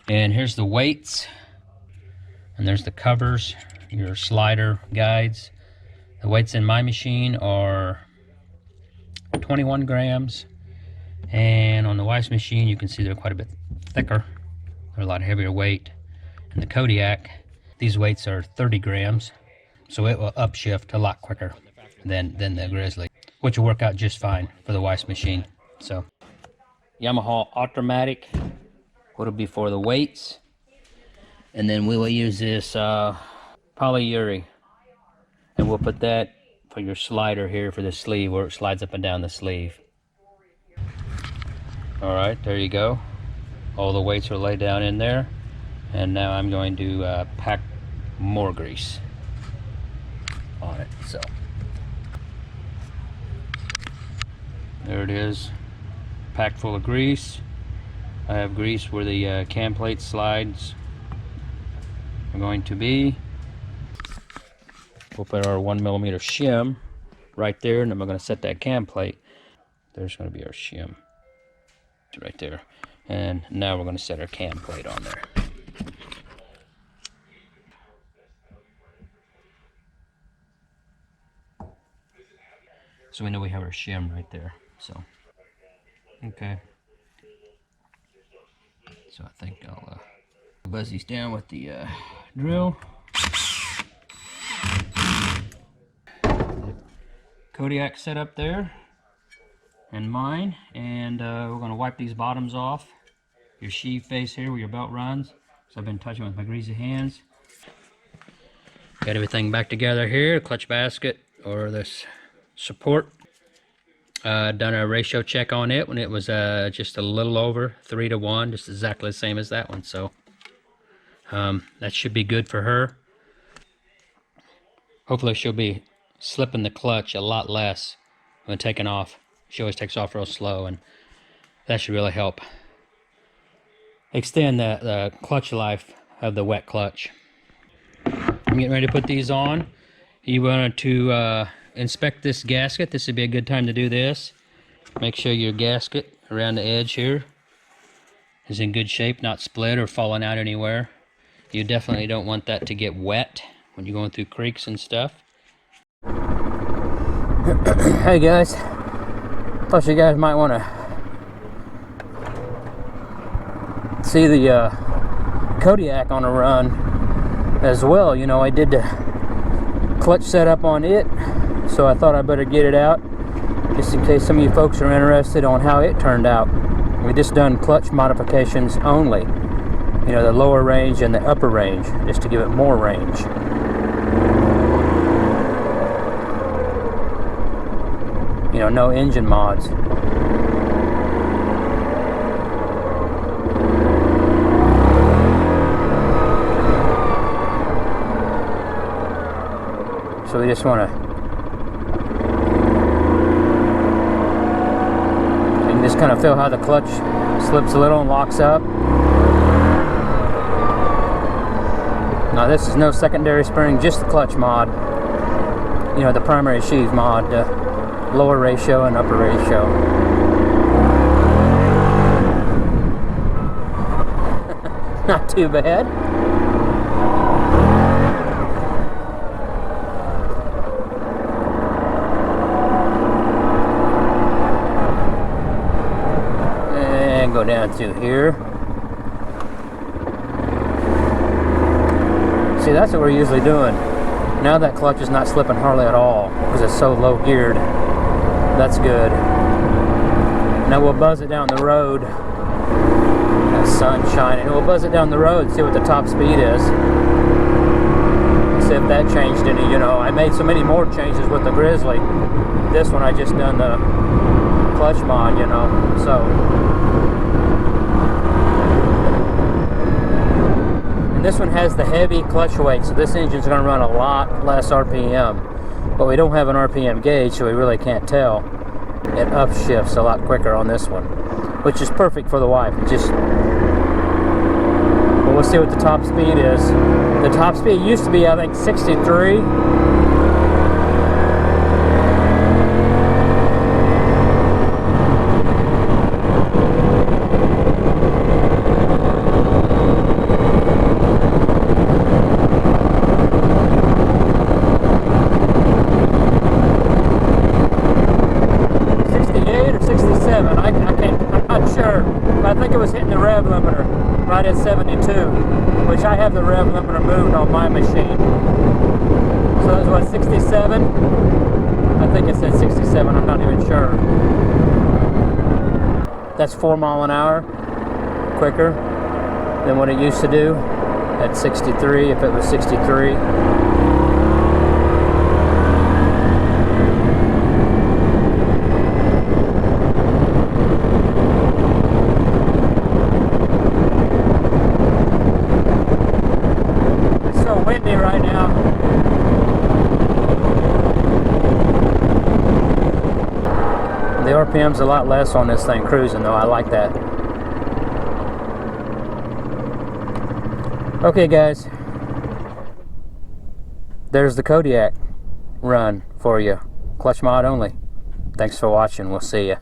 And here's the weights, and there's the covers, your slider guides. The weights in my machine are 21 grams, and on the wife's machine you can see they're quite a bit thicker. They're a lot heavier weight. And the Kodiak, these weights are 30 grams, so it will upshift a lot quicker than the Grizzly, which will work out just fine for the wife's machine. So Yamaha automatic, what'll be for the weights, and then we will use this polyurethane, and we'll put that for your slider here for the sleeve, where it slides up and down the sleeve. All right, there you go. All the weights are laid down in there, and now I'm going to pack more grease on it. So there it is, packed full of grease. I have grease where the cam plate slides are going to be. We'll put our 1mm shim right there, and then we're going to set that cam plate. There's going to be our shim right there. And now we're going to set our cam plate on there. So we know we have our shim right there. So, okay. So I think I'll buzz these down with the drill. Kodiak set up there, and mine, and we're going to wipe these bottoms off. Your sheave face here where your belt runs. So I've been touching with my greasy hands. Got everything back together here, clutch basket or this support. Done a ratio check on it when it was just a little over 3 to 1, just exactly the same as that one. So that should be good for her. Hopefully she'll be slipping the clutch a lot less when taking off. She always takes off real slow, and that should really help extend the clutch life of the wet clutch. I'm getting ready to put these on. You wanted to inspect this gasket. This would be a good time to do this. Make sure your gasket around the edge here is in good shape, not split or falling out anywhere. You definitely don't want that to get wet when you're going through creeks and stuff. Hey guys, thought you guys might want to see the Kodiak on a run as well. You know, I did the clutch setup on it, so I thought I better get it out just in case some of you folks are interested on how it turned out. We just done clutch modifications only, you know, the lower range and the upper range, just to give it more range. You know, no engine mods. So we just want to, you can just kind of feel how the clutch slips a little and locks up. Now this is no secondary spring, just the clutch mod. You know, the primary sheave mod, lower ratio and upper ratio. Not too bad. And go down to here. See, that's what we're usually doing. Now that clutch is not slipping hardly at all because it's so low geared. That's good. Now we'll buzz it down the road. The sun's shining. We'll buzz it down the road and see what the top speed is. See if that changed any. You know, I made so many more changes with the Grizzly. This one I just done the clutch mod, you know. So, and this one has the heavy clutch weight, so this engine's going to run a lot less RPM. But we don't have an RPM gauge, so we really can't tell. It upshifts a lot quicker on this one, which is perfect for the wife. It just, well, we'll see what the top speed is. The top speed used to be, I think, 63. rev limiter right at 72, which I have the rev limiter moved on my machine. So that's what, 67? I think it said 67, I'm not even sure. That's 4 miles an hour quicker than what it used to do at 63, if it was 63. It's so windy right now. The RPM's a lot less on this thing cruising though, I like that. Okay guys, there's the Kodiak run for you. Clutch mod only. Thanks for watching, we'll see ya.